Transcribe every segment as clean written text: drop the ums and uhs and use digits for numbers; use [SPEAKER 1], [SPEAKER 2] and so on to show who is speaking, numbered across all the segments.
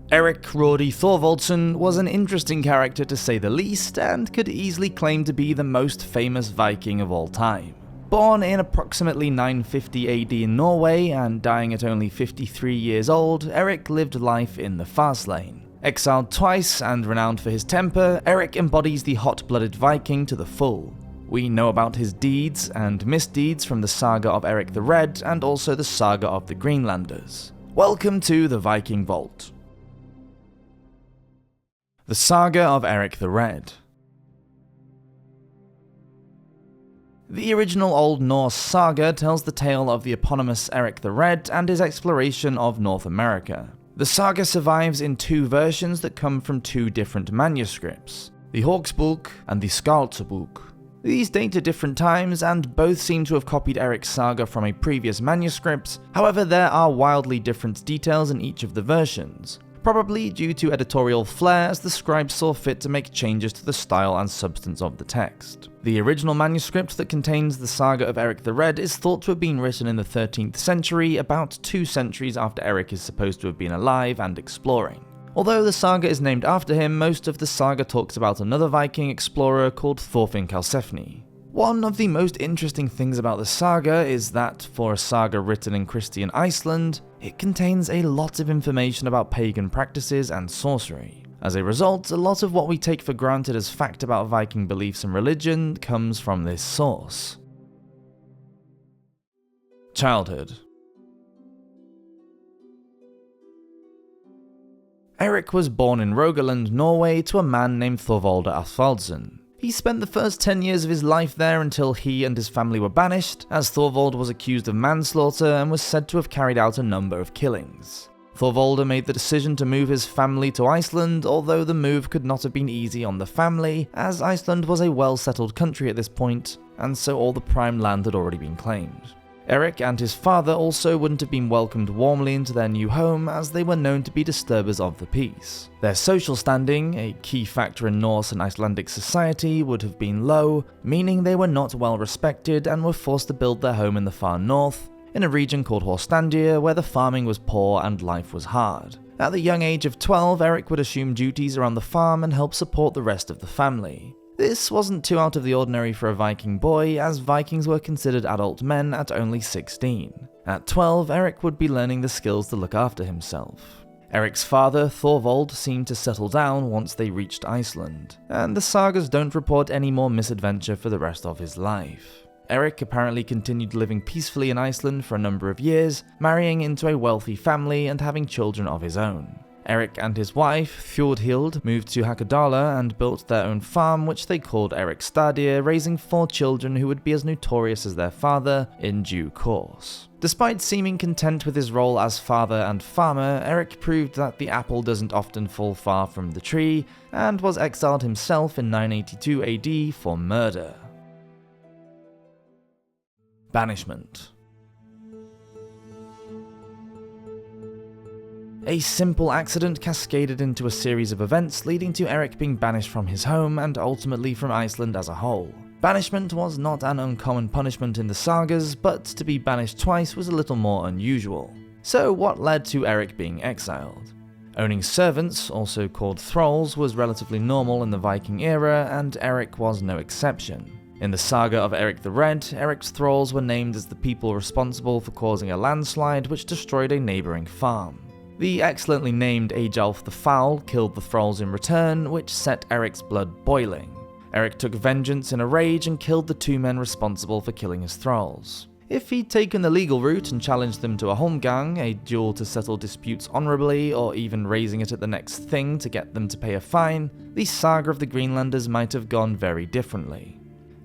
[SPEAKER 1] Erik "Raudi" Thorvaldsson was an interesting character to say the least, and could easily claim to be the most famous Viking of all time. Born in approximately 950 AD in Norway and dying at only 53 years old, Erik lived life in the fast lane. Exiled twice and renowned for his temper, Erik embodies the hot-blooded Viking to the full. We know about his deeds and misdeeds from the Saga of Eirikr the Red and also the Saga of the Greenlanders. Welcome to the Viking Vault. The Saga of Eirikr the Red. The original Old Norse saga tells the tale of the eponymous Eirikr the Red and his exploration of North America. The saga survives in two versions that come from two different manuscripts, the Hawksbook and the Skaldabok. These date to different times, and both seem to have copied Eirik's saga from a previous manuscript. However, there are wildly different details in each of the versions, probably due to editorial flair as the scribes saw fit to make changes to the style and substance of the text. The original manuscript that contains the saga of Eirikr the Red is thought to have been written in the 13th century, about 2 centuries after Erik is supposed to have been alive and exploring. Although the saga is named after him, most of the saga talks about another Viking explorer called Thorfinn Karlsefni. One of the most interesting things about the saga is that, for a saga written in Christian Iceland, it contains a lot of information about pagan practices and sorcery. As a result, a lot of what we take for granted as fact about Viking beliefs and religion comes from this source. Childhood. Erik was born in Rogaland, Norway, to a man named Thorvaldsson. He spent the first 10 years of his life there until he and his family were banished, as Thorvald was accused of manslaughter and was said to have carried out a number of killings. Thorvald made the decision to move his family to Iceland, although the move could not have been easy on the family, as Iceland was a well-settled country at this point, and so all the prime land had already been claimed. Erik and his father also wouldn't have been welcomed warmly into their new home, as they were known to be disturbers of the peace. Their social standing, a key factor in Norse and Icelandic society, would have been low, meaning they were not well respected and were forced to build their home in the far north, in a region called Horstandia, where the farming was poor and life was hard. At the young age of 12, Erik would assume duties around the farm and help support the rest of the family. This wasn't too out of the ordinary for a Viking boy, as Vikings were considered adult men at only 16. At 12, Erik would be learning the skills to look after himself. Erik's father, Thorvald, seemed to settle down once they reached Iceland, and the sagas don't report any more misadventure for the rest of his life. Erik apparently continued living peacefully in Iceland for a number of years, marrying into a wealthy family and having children of his own. Erik and his wife, Thjordhild, moved to Hakadala and built their own farm, which they called Eirikstadir, raising 4 children who would be as notorious as their father in due course. Despite seeming content with his role as father and farmer, Erik proved that the apple doesn't often fall far from the tree, and was exiled himself in 982 AD for murder. Banishment. A simple accident cascaded into a series of events, leading to Erik being banished from his home and ultimately from Iceland as a whole. Banishment was not an uncommon punishment in the sagas, but to be banished twice was a little more unusual. So what led to Erik being exiled? Owning servants, also called thralls, was relatively normal in the Viking era, and Erik was no exception. In the saga of Eirikr the Red, Erik's thralls were named as the people responsible for causing a landslide which destroyed a neighbouring farm. The excellently named Eyjolf the Foul killed the thralls in return, which set Erik's blood boiling. Erik took vengeance in a rage and killed the 2 men responsible for killing his thralls. If he'd taken the legal route and challenged them to a holmgang, a duel to settle disputes honourably, or even raising it at the next thing to get them to pay a fine, the saga of the Greenlanders might have gone very differently.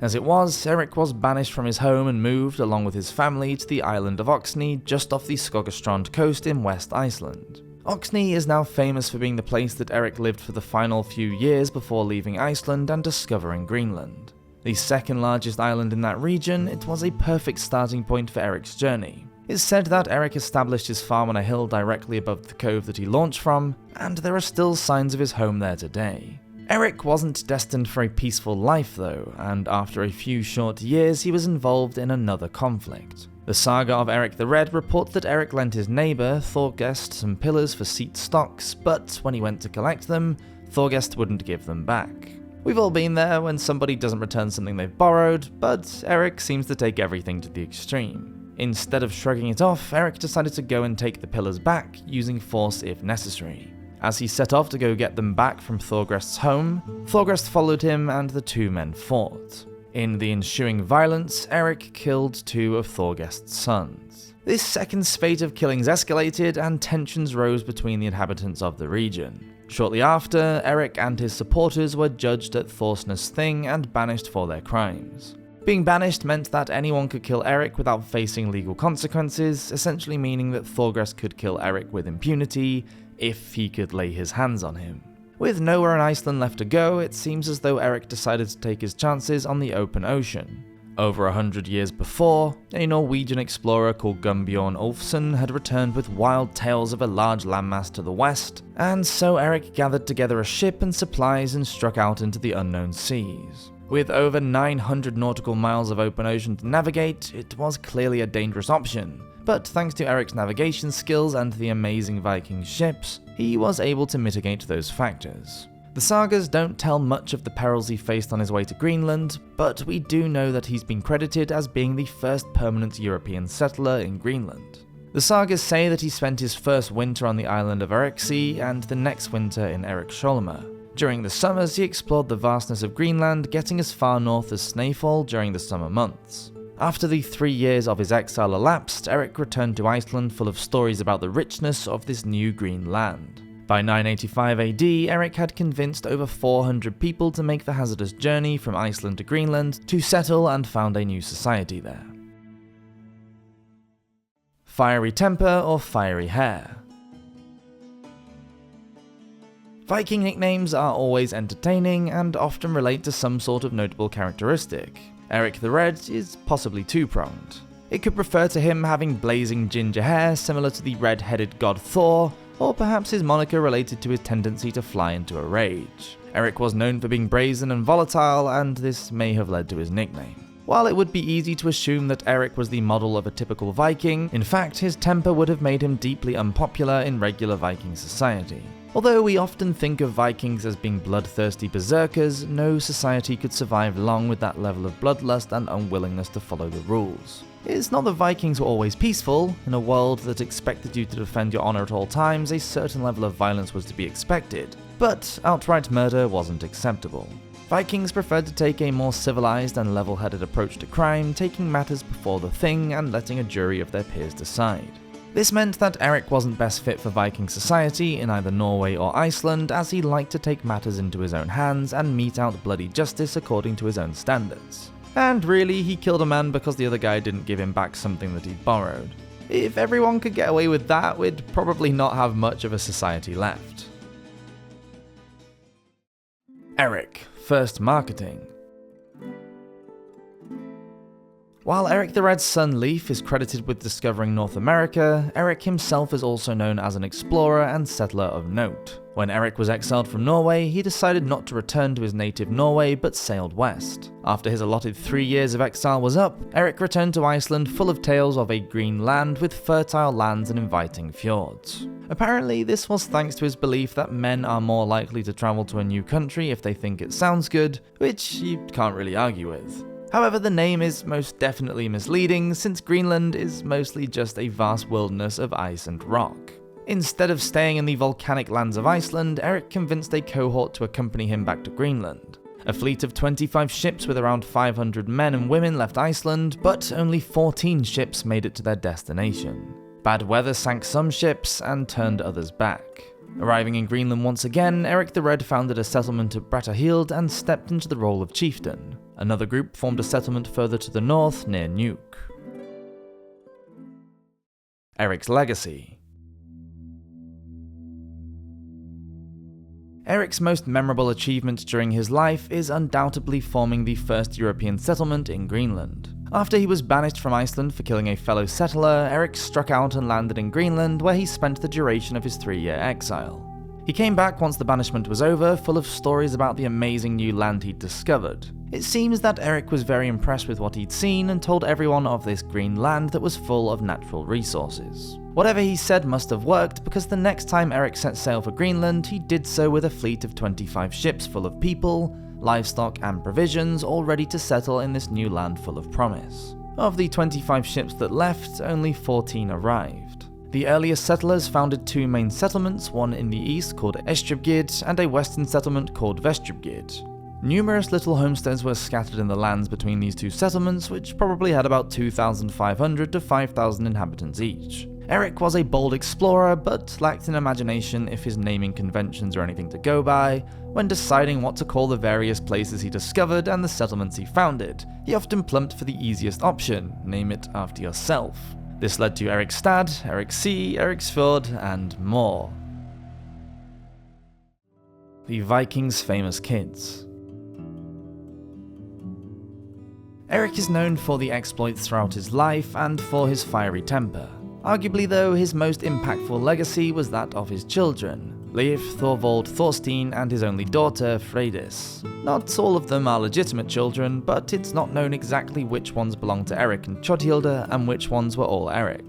[SPEAKER 1] As it was, Erik was banished from his home and moved, along with his family, to the island of Oxney, just off the Skogastrand coast in West Iceland. Oxney is now famous for being the place that Erik lived for the final few years before leaving Iceland and discovering Greenland. The second largest island in that region, it was a perfect starting point for Erik's journey. It's said that Erik established his farm on a hill directly above the cove that he launched from, and there are still signs of his home there today. Erik wasn't destined for a peaceful life though, and after a few short years he was involved in another conflict. The Saga of Eirikr the Red reports that Erik lent his neighbour, Thorgest, some pillars for seat stocks, but when he went to collect them, Thorgest wouldn't give them back. We've all been there when somebody doesn't return something they've borrowed, but Erik seems to take everything to the extreme. Instead of shrugging it off, Erik decided to go and take the pillars back, using force if necessary. As he set off to go get them back from Thorgest's home, Thorgest followed him and the two men fought. In the ensuing violence, Erik killed two of Thorgest's sons. This second spate of killings escalated and tensions rose between the inhabitants of the region. Shortly after, Erik and his supporters were judged at Thorsnes Thing and banished for their crimes. Being banished meant that anyone could kill Erik without facing legal consequences, essentially meaning that Thorgest could kill Erik with impunity if he could lay his hands on him. With nowhere in Iceland left to go, it seems as though Erik decided to take his chances on the open ocean. Over 100 years before, a Norwegian explorer called Gunnbjorn Ulfsson had returned with wild tales of a large landmass to the west, and so Erik gathered together a ship and supplies and struck out into the unknown seas. With over 900 nautical miles of open ocean to navigate, it was clearly a dangerous option, but thanks to Erik's navigation skills and the amazing Viking ships, he was able to mitigate those factors. The sagas don't tell much of the perils he faced on his way to Greenland, but we do know that he's been credited as being the first permanent European settler in Greenland. The sagas say that he spent his first winter on the island of Eirikr and the next winter in Eirikr. During the summers, he explored the vastness of Greenland, getting as far north as Snæfell during the summer months. After the 3 years of his exile elapsed, Erik returned to Iceland full of stories about the richness of this new green land. By 985 AD, Erik had convinced over 400 people to make the hazardous journey from Iceland to Greenland to settle and found a new society there. Fiery temper or fiery hair? Viking nicknames are always entertaining and often relate to some sort of notable characteristic. Eirikr the Red is possibly two-pronged. It could refer to him having blazing ginger hair similar to the red-headed god Thor, or perhaps his moniker related to his tendency to fly into a rage. Erik was known for being brazen and volatile, and this may have led to his nickname. While it would be easy to assume that Erik was the model of a typical Viking, in fact his temper would have made him deeply unpopular in regular Viking society. Although we often think of Vikings as being bloodthirsty berserkers, no society could survive long with that level of bloodlust and unwillingness to follow the rules. It's not that Vikings were always peaceful. In a world that expected you to defend your honor at all times, a certain level of violence was to be expected, but outright murder wasn't acceptable. Vikings preferred to take a more civilized and level-headed approach to crime, taking matters before the thing and letting a jury of their peers decide. This meant that Erik wasn't best fit for Viking society in either Norway or Iceland, as he liked to take matters into his own hands and mete out bloody justice according to his own standards. And really, he killed a man because the other guy didn't give him back something that he'd borrowed. If everyone could get away with that, we'd probably not have much of a society left. Erik, first marketing. While Erik the Red's son Leif is credited with discovering North America, Erik himself is also known as an explorer and settler of note. When Erik was exiled from Norway, he decided not to return to his native Norway but sailed west. After his allotted 3 years of exile was up, Erik returned to Iceland full of tales of a green land with fertile lands and inviting fjords. Apparently, this was thanks to his belief that men are more likely to travel to a new country if they think it sounds good, which you can't really argue with. However, the name is most definitely misleading, since Greenland is mostly just a vast wilderness of ice and rock. Instead of staying in the volcanic lands of Iceland, Erik convinced a cohort to accompany him back to Greenland. A fleet of 25 ships with around 500 men and women left Iceland, but only 14 ships made it to their destination. Bad weather sank some ships and turned others back. Arriving in Greenland once again, Erik the Red founded a settlement at Brattahlid and stepped into the role of chieftain. Another group formed a settlement further to the north near Nuuk. Erik's legacy. Erik's most memorable achievement during his life is undoubtedly forming the first European settlement in Greenland. After he was banished from Iceland for killing a fellow settler, Erik struck out and landed in Greenland, where he spent the duration of his 3-year exile. He came back once the banishment was over, full of stories about the amazing new land he'd discovered. It seems that Erik was very impressed with what he'd seen and told everyone of this green land that was full of natural resources. Whatever he said must have worked, because the next time Erik set sail for Greenland, he did so with a fleet of 25 ships full of people, livestock and provisions, all ready to settle in this new land full of promise. Of the 25 ships that left, only 14 arrived. The earliest settlers founded two main settlements, one in the east called Eirikr and a western settlement called Vestribgid. Numerous little homesteads were scattered in the lands between these two settlements, which probably had about 2,500 to 5,000 inhabitants each. Erik was a bold explorer, but lacked an imagination if his naming conventions are anything to go by. When deciding what to call the various places he discovered and the settlements he founded, he often plumped for the easiest option: name it after yourself. This led to Erikstad, Eriksea, Eriksfjord, and more. The Vikings' famous kids. Erik is known for the exploits throughout his life and for his fiery temper. Arguably though, his most impactful legacy was that of his children, Leif, Thorvald, Thorstein, and his only daughter, Freydis. Not all of them are legitimate children, but it's not known exactly which ones belong to Erik and Tjodhilde and which ones were all Erik.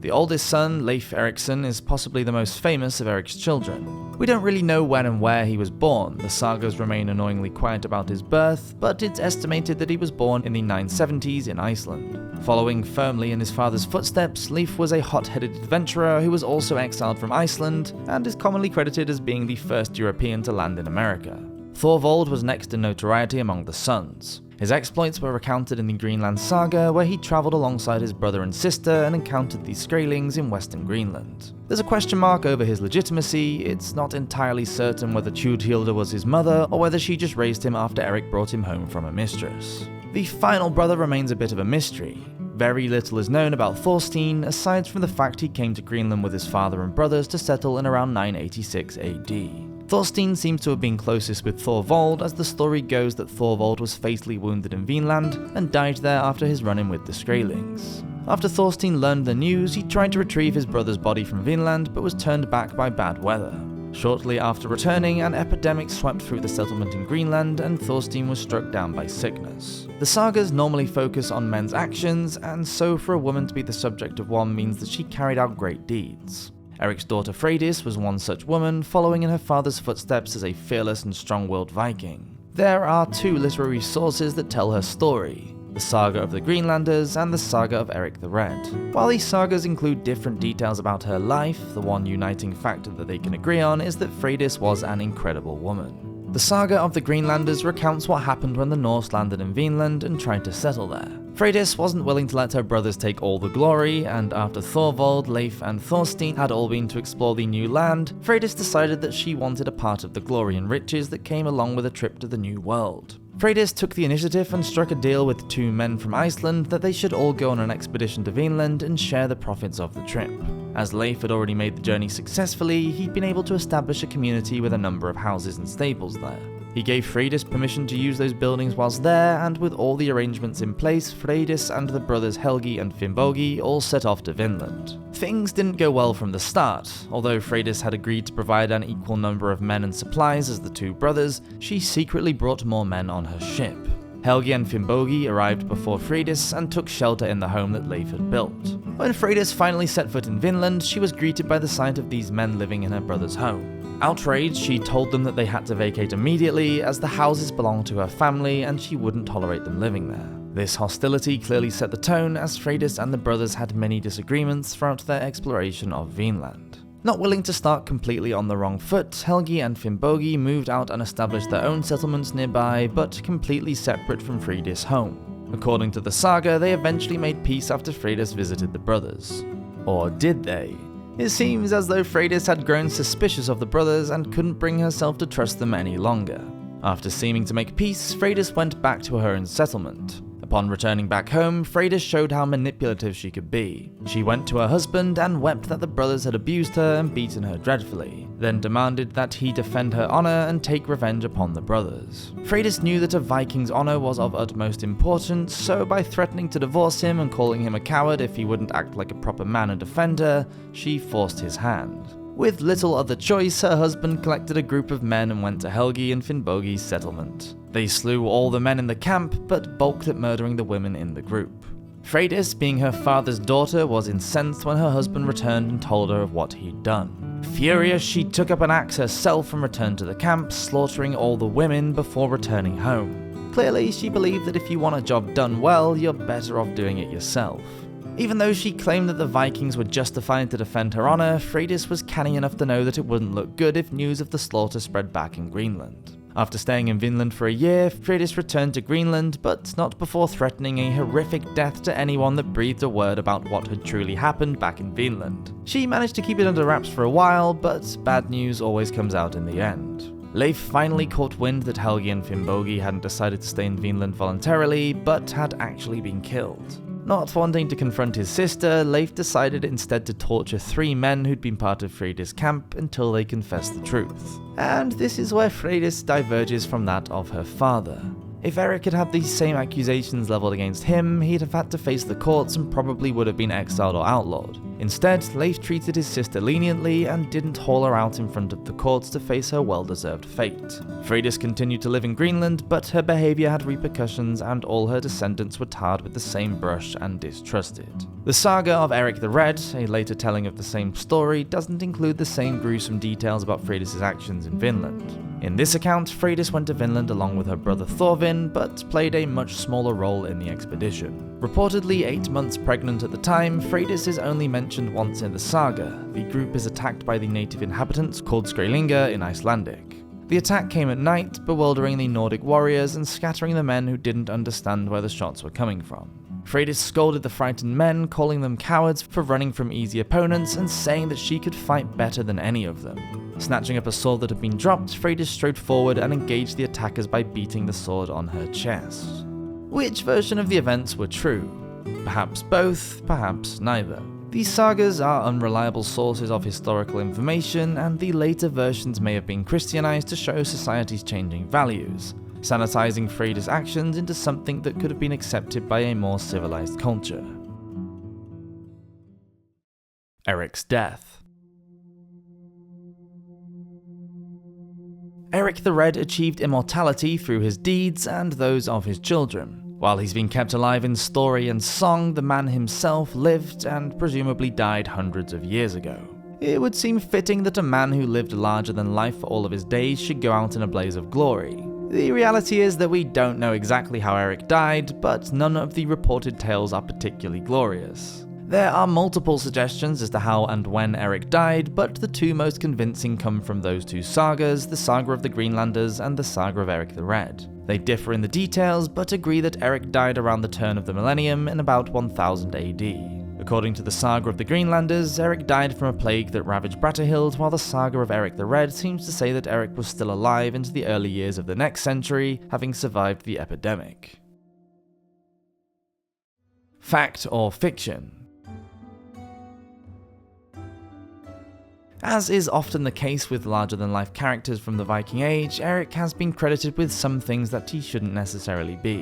[SPEAKER 1] The oldest son, Leif Eriksson, is possibly the most famous of Erik's children. We don't really know when and where he was born. The sagas remain annoyingly quiet about his birth, but it's estimated that he was born in the 970s in Iceland. Following firmly in his father's footsteps, Leif was a hot-headed adventurer who was also exiled from Iceland and is commonly credited as being the first European to land in America. Thorvald was next in notoriety among the sons. His exploits were recounted in the Greenland Saga, where he travelled alongside his brother and sister and encountered the Skrælings in western Greenland. There's a question mark over his legitimacy. It's not entirely certain whether Tjodhilde was his mother or whether she just raised him after Erik brought him home from a mistress. The final brother remains a bit of a mystery. Very little is known about Thorstein, aside from the fact he came to Greenland with his father and brothers to settle in around 986 AD. Thorstein seems to have been closest with Thorvald, as the story goes that Thorvald was fatally wounded in Vinland and died there after his run-in with the Skrælings. After Thorstein learned the news, he tried to retrieve his brother's body from Vinland but was turned back by bad weather. Shortly after returning, an epidemic swept through the settlement in Greenland and Thorstein was struck down by sickness. The sagas normally focus on men's actions, and so for a woman to be the subject of one means that she carried out great deeds. Erik's daughter Freydis was one such woman, following in her father's footsteps as a fearless and strong-willed Viking. There are two literary sources that tell her story: the Saga of the Greenlanders and the Saga of Erik the Red. While these sagas include different details about her life, the one uniting factor that they can agree on is that Freydis was an incredible woman. The Saga of the Greenlanders recounts what happened when the Norse landed in Vinland and tried to settle there. Freydis wasn't willing to let her brothers take all the glory, and after Thorvald, Leif, and Thorstein had all been to explore the new land, Freydis decided that she wanted a part of the glory and riches that came along with a trip to the new world. Freydis took the initiative and struck a deal with two men from Iceland that they should all go on an expedition to Vinland and share the profits of the trip. As Leif had already made the journey successfully, he'd been able to establish a community with a number of houses and stables there. He gave Freydis permission to use those buildings whilst there, and with all the arrangements in place, Freydis and the brothers Helgi and Finnbogi all set off to Vinland. Things didn't go well from the start. Although Freydis had agreed to provide an equal number of men and supplies as the two brothers, she secretly brought more men on her ship. Helgi and Finnbogi arrived before Freydis and took shelter in the home that Leif had built. When Freydis finally set foot in Vinland, she was greeted by the sight of these men living in her brother's home. Outraged, she told them that they had to vacate immediately, as the houses belonged to her family and she wouldn't tolerate them living there. This hostility clearly set the tone, as Freydis and the brothers had many disagreements throughout their exploration of Vinland. Not willing to start completely on the wrong foot, Helgi and Finnbogi moved out and established their own settlements nearby, but completely separate from Freydis' home. According to the saga, they eventually made peace after Freydis visited the brothers. Or did they? It seems as though Freydis had grown suspicious of the brothers and couldn't bring herself to trust them any longer. After seeming to make peace, Freydis went back to her own settlement. Upon returning back home, Freydis showed how manipulative she could be. She went to her husband and wept that the brothers had abused her and beaten her dreadfully, then demanded that he defend her honor and take revenge upon the brothers. Freydis knew that a Viking's honor was of utmost importance, so by threatening to divorce him and calling him a coward if he wouldn't act like a proper man and defend her, she forced his hand. With little other choice, her husband collected a group of men and went to Helgi and Finnbogi's settlement. They slew all the men in the camp, but balked at murdering the women in the group. Freydis, being her father's daughter, was incensed when her husband returned and told her of what he'd done. Furious, she took up an axe herself and returned to the camp, slaughtering all the women before returning home. Clearly, she believed that if you want a job done well, you're better off doing it yourself. Even though she claimed that the Vikings were justified to defend her honor, Freydis was canny enough to know that it wouldn't look good if news of the slaughter spread back in Greenland. After staying in Vinland for a year, Freydis returned to Greenland, but not before threatening a horrific death to anyone that breathed a word about what had truly happened back in Vinland. She managed to keep it under wraps for a while, but bad news always comes out in the end. Leif finally caught wind that Helgi and Finnbogi hadn't decided to stay in Vinland voluntarily, but had actually been killed. Not wanting to confront his sister, Leif decided instead to torture 3 men who'd been part of Freydis' camp until they confessed the truth. And this is where Freydis diverges from that of her father. If Erik had had these same accusations leveled against him, he'd have had to face the courts and probably would have been exiled or outlawed. Instead, Leif treated his sister leniently and didn't haul her out in front of the courts to face her well-deserved fate. Freydis continued to live in Greenland, but her behaviour had repercussions and all her descendants were tarred with the same brush and distrusted. The Saga of Eirikr the Red, a later telling of the same story, doesn't include the same gruesome details about Freydis' actions in Vinland. In this account, Freydis went to Vinland along with her brother Thorvin, but played a much smaller role in the expedition. Reportedly 8 months pregnant at the time, Freydis is only mentioned once in the saga. The group is attacked by the native inhabitants called Skrælingr in Icelandic. The attack came at night, bewildering the Nordic warriors and scattering the men who didn't understand where the shots were coming from. Freydis scolded the frightened men, calling them cowards for running from easy opponents and saying that she could fight better than any of them. Snatching up a sword that had been dropped, Freydis strode forward and engaged the attackers by beating the sword on her chest. Which version of the events were true? Perhaps both, perhaps neither. These sagas are unreliable sources of historical information, and the later versions may have been Christianized to show society's changing values, sanitizing Freydis' actions into something that could have been accepted by a more civilized culture. Erik's death. Erik the Red achieved immortality through his deeds and those of his children. While he's been kept alive in story and song, the man himself lived and presumably died hundreds of years ago. It would seem fitting that a man who lived larger than life for all of his days should go out in a blaze of glory. The reality is that we don't know exactly how Erik died, but none of the reported tales are particularly glorious. There are multiple suggestions as to how and when Erik died, but the 2 most convincing come from those 2 sagas, the Saga of the Greenlanders and the Saga of Erik the Red. They differ in the details, but agree that Erik died around the turn of the millennium in about 1000 AD. According to the Saga of the Greenlanders, Erik died from a plague that ravaged Brattahlid, while the Saga of Erik the Red seems to say that Erik was still alive into the early years of the next century, having survived the epidemic. Fact or fiction? As is often the case with larger-than-life characters from the Viking Age, Erik has been credited with some things that he shouldn't necessarily be.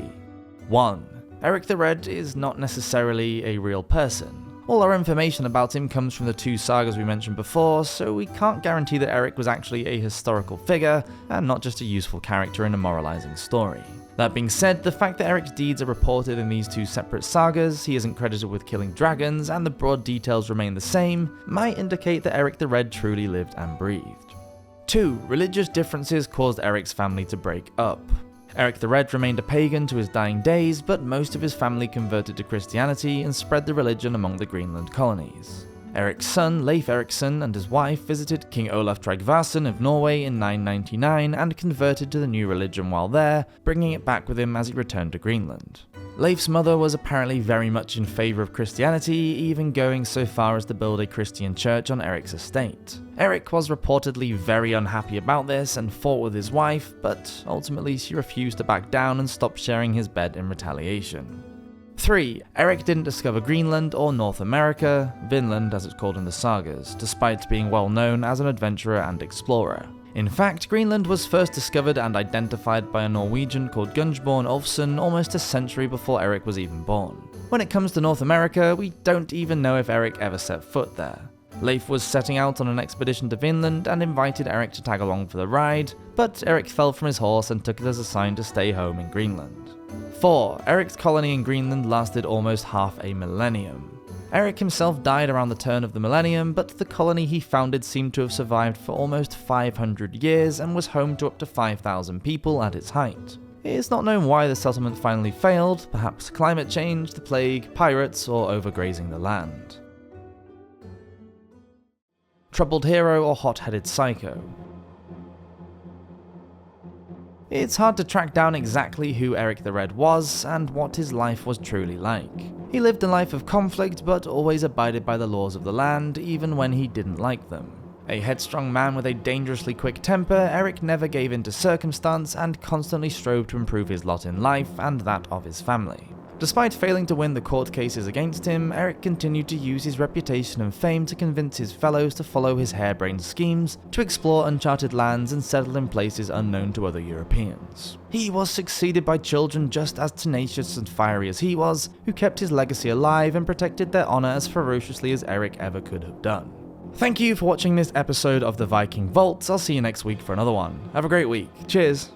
[SPEAKER 1] 1. Erik the Red is not necessarily a real person. All our information about him comes from the 2 sagas we mentioned before, so we can't guarantee that Erik was actually a historical figure, and not just a useful character in a moralizing story. That being said, the fact that Erik's deeds are reported in these 2 separate sagas, he isn't credited with killing dragons, and the broad details remain the same, might indicate that Erik the Red truly lived and breathed. 2. Religious differences caused Erik's family to break up. Erik the Red remained a pagan to his dying days, but most of his family converted to Christianity and spread the religion among the Greenland colonies. Erik's son, Leif Eriksson, and his wife visited King Olaf Tryggvason of Norway in 999 and converted to the new religion while there, bringing it back with him as he returned to Greenland. Leif's mother was apparently very much in favour of Christianity, even going so far as to build a Christian church on Erik's estate. Erik was reportedly very unhappy about this and fought with his wife, but ultimately she refused to back down and stopped sharing his bed in retaliation. 3. Erik didn't discover Greenland or North America, Vinland as it's called in the sagas, despite being well known as an adventurer and explorer. In fact, Greenland was first discovered and identified by a Norwegian called Gunborg Ulfsson almost a century before Erik was even born. When it comes to North America, we don't even know if Erik ever set foot there. Leif was setting out on an expedition to Vinland and invited Erik to tag along for the ride, but Erik fell from his horse and took it as a sign to stay home in Greenland. 4. Erik's colony in Greenland lasted almost half a millennium. Erik himself died around the turn of the millennium, but the colony he founded seemed to have survived for almost 500 years and was home to up to 5,000 people at its height. It is not known why the settlement finally failed, perhaps climate change, the plague, pirates, or overgrazing the land. Troubled hero or hot-headed psycho? It's hard to track down exactly who Erik the Red was and what his life was truly like. He lived a life of conflict but always abided by the laws of the land, even when he didn't like them. A headstrong man with a dangerously quick temper, Erik never gave in to circumstance and constantly strove to improve his lot in life and that of his family. Despite failing to win the court cases against him, Erik continued to use his reputation and fame to convince his fellows to follow his harebrained schemes, to explore uncharted lands and settle in places unknown to other Europeans. He was succeeded by children just as tenacious and fiery as he was, who kept his legacy alive and protected their honour as ferociously as Erik ever could have done. Thank you for watching this episode of the Viking Vault. I'll see you next week for another one. Have a great week. Cheers!